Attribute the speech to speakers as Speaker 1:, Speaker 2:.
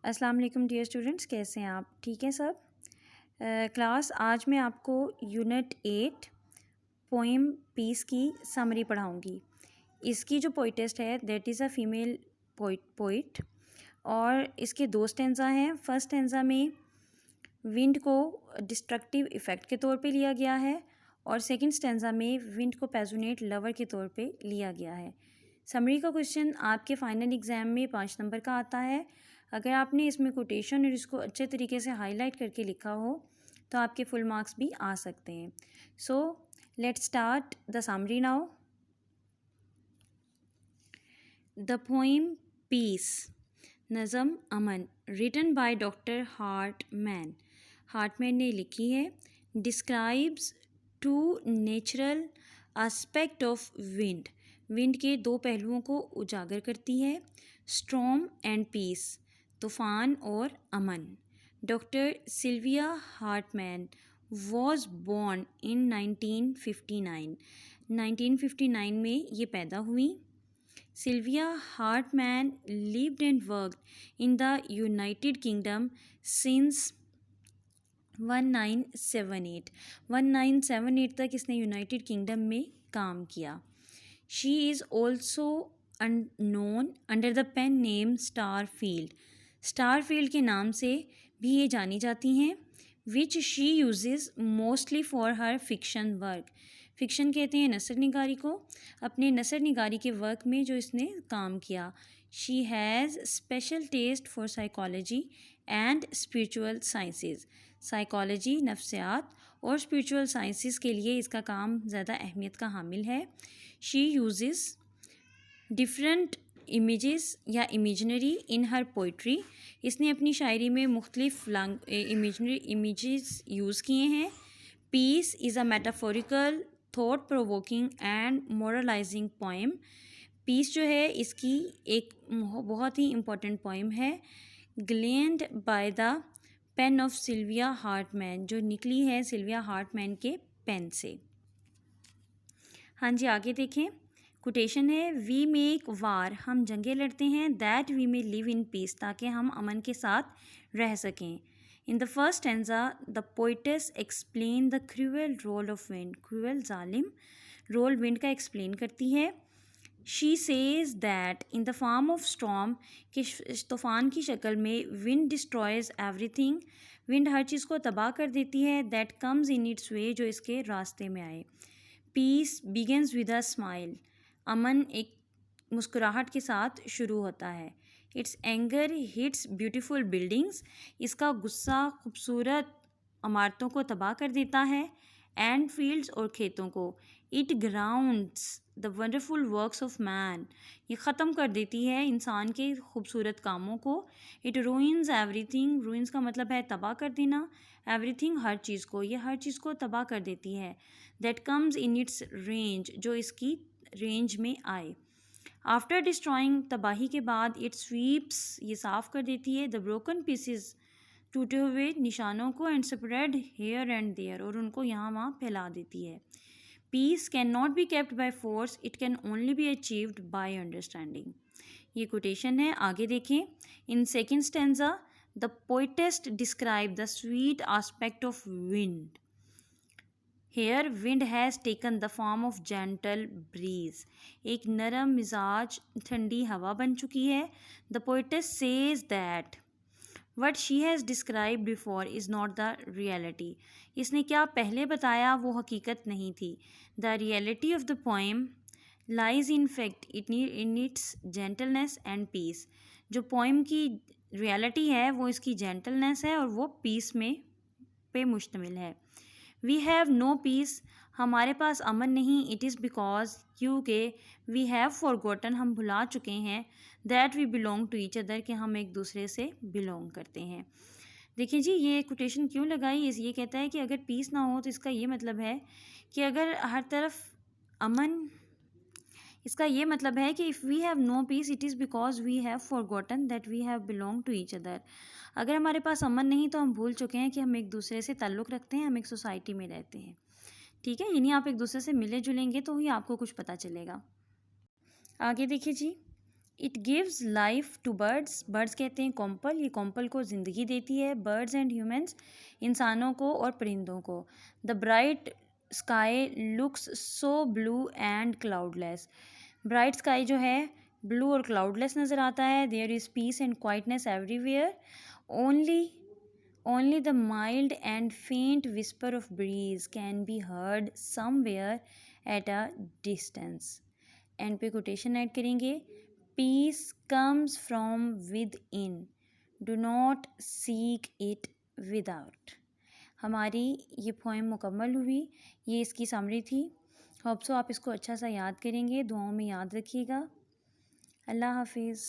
Speaker 1: अस्सलाम वालेकुम dear students, कैसे हैं आप? ठीक है सब। क्लास आज मैं आपको यूनिट 8 पोएम पीस की समरी पढ़ाऊंगी। इसकी जो पोइटेस्ट है that is a female poet और इसके दो स्टेंजा हैं। फर्स्ट स्टेंजा में विंड को डिस्ट्रक्टिव इफ़ेक्ट के तौर पे लिया गया है और सेकंड स्टेंजा में विंड को पैशनेट लवर के तौर पे लिया गया है। समरी का क्वेश्चन आपके फाइनल एग्ज़ाम में 5 नंबर का आता है। अगर आपने इसमें कोटेशन और इसको अच्छे तरीके से हाईलाइट करके लिखा हो तो आपके फुल मार्क्स भी आ सकते हैं। So let's start the summary now. The poem peace, नज़म अमन, written by doctor Hartman. Hartman ने लिखी है। Describes two natural aspect of wind, wind के दो पहलुओं को उजागर करती है। स्टॉर्म एंड पीस, तूफ़ान और अमन। Doctor Sylvia Hartman was born in 1959। 1959 में ये पैदा हुई। Sylvia Hartman lived and worked in the United Kingdom since 1978। 1978 तक इसने यूनाइटेड किंगडम में काम किया। She is also known under the pen name Starfield. Starfield के नाम से भी ये जानी जाती हैं। Which she uses mostly for her fiction work. Fiction कहते हैं नसर निगारी को। अपने नसर निगारी के वर्क में जो इसने काम किया। She has special test for psychology and spiritual sciences. Psychology, नफ्सियात और स्पिरिचुअल साइंसेस के लिए इसका काम ज़्यादा अहमियत का हामिल है। शी यूजेस डिफरेंट इमेजेस या इमेजनरी इन हर पोइट्री। इसने अपनी शायरी में मुख्तलिफ इमेजनरी इमेजेस यूज़ किए हैं। Peace is a metaphorical thought provoking and moralising poem. Peace जो है इसकी एक बहुत ही इम्पोर्टेंट पोएम है। Gleaned by the pen of Sylvia Hartman, जो निकली है सिल्विया हार्टमैन के पेन से। हाँ जी, आगे देखें। कोटेशन है। वी मेक वार, हम जंगें लड़ते हैं। That we may live in peace, ताकि हम अमन के साथ रह सकें। In the first stanza the poetess explain the cruel role of wind. Cruel जालिम रोल विंड का एक्सप्लेन करती है। She says that in the form of storm, कि तूफ़ान की शक्ल में विंड डिस्ट्रॉयज़ एवरीथिंग, विंड हर चीज़ को तबाह कर देती है। That comes in its way, जो इसके रास्ते में आए। Peace begins with a smile, अमन एक मुस्कुराहट के साथ शुरू होता है। Its anger hits beautiful buildings, इसका गुस्सा खूबसूरत इमारतों को तबाह कर देता है। एंड फील्ड्स और खेतों को। It grounds the wonderful works of man, ये ख़त्म कर देती है इंसान के खूबसूरत कामों को। इट रूइंस एवरीथिंग, रूइंस का मतलब है तबाह कर देना। एवरीथिंग हर चीज़ को, ये हर चीज़ को तबाह कर देती है। That comes in it's range, जो इसकी रेंज में आए। आफ्टर डिस्ट्रॉइंग, तबाही के बाद। इट स्वीप्स, ये साफ़ कर देती है। द ब्रोकन पीसेस, टूटे हुए निशानों को। And spread here and there, और उनको यहाँ वहाँ फैला देती है। Peace cannot be kept by force, it can only be achieved by understanding. ये कोटेशन है। आगे देखें। In second stanza the poetess describe the sweet aspect of wind. Here wind has taken the form of gentle breeze, एक नरम मिजाज ठंडी हवा बन चुकी है। The poetess says that what she has describe before is not the reality, इसने क्या पहले बताया वो हकीकत नहीं थी। The reality of the poem lies in fact in its gentleness and peace, जो पोएम की रियलिटी है वो इसकी जेंटलनेस है और वो पीस में पे मुश्तमिल है। वी हैव नो पीस, हमारे पास अमन नहीं। इट इज़ बिकॉज, क्योंकि। वी हैव फॉरगॉटन, हम भुला चुके हैं। That we belong to each other, कि हम एक दूसरे से बिलोंग करते हैं। देखिए जी, ये कोटेशन क्यों लगाई, ये कहता है कि अगर पीस ना हो तो इसका ये मतलब है कि अगर हर तरफ अमन, इसका ये मतलब है कि if we have no peace it is because we have forgotten that we have belong to each other. अगर हमारे पास अमन नहीं तो हम भूल चुके हैं कि हम एक दूसरे से ताल्लुक़ रखते हैं, हम एक सोसाइटी में रहते हैं। ठीक है, यानी आप एक दूसरे से मिले जुलेंगे तो ही आपको कुछ पता चलेगा। आगे देखिए जी। It gives life to birds, birds कहते हैं कॉम्पल, ये कॉम्पल को ज़िंदगी देती है, बर्ड्स एंड ह्यूमंस, इंसानों को और परिंदों को। The bright sky looks so blue and cloudless, bright sky जो है ब्लू और क्लाउडलेस नज़र आता है। There is peace and quietness everywhere, only only the mild and faint whisper of breeze can be heard somewhere at a distance. End पे quotation add करेंगे, peace comes from within, do not seek it without. हमारी ये poem मुकम्मल हुई, ये इसकी summary थी। Hope so आप इसको अच्छा सा याद करेंगे, दुआओं में याद रखिएगा। अल्लाह हाफिज़।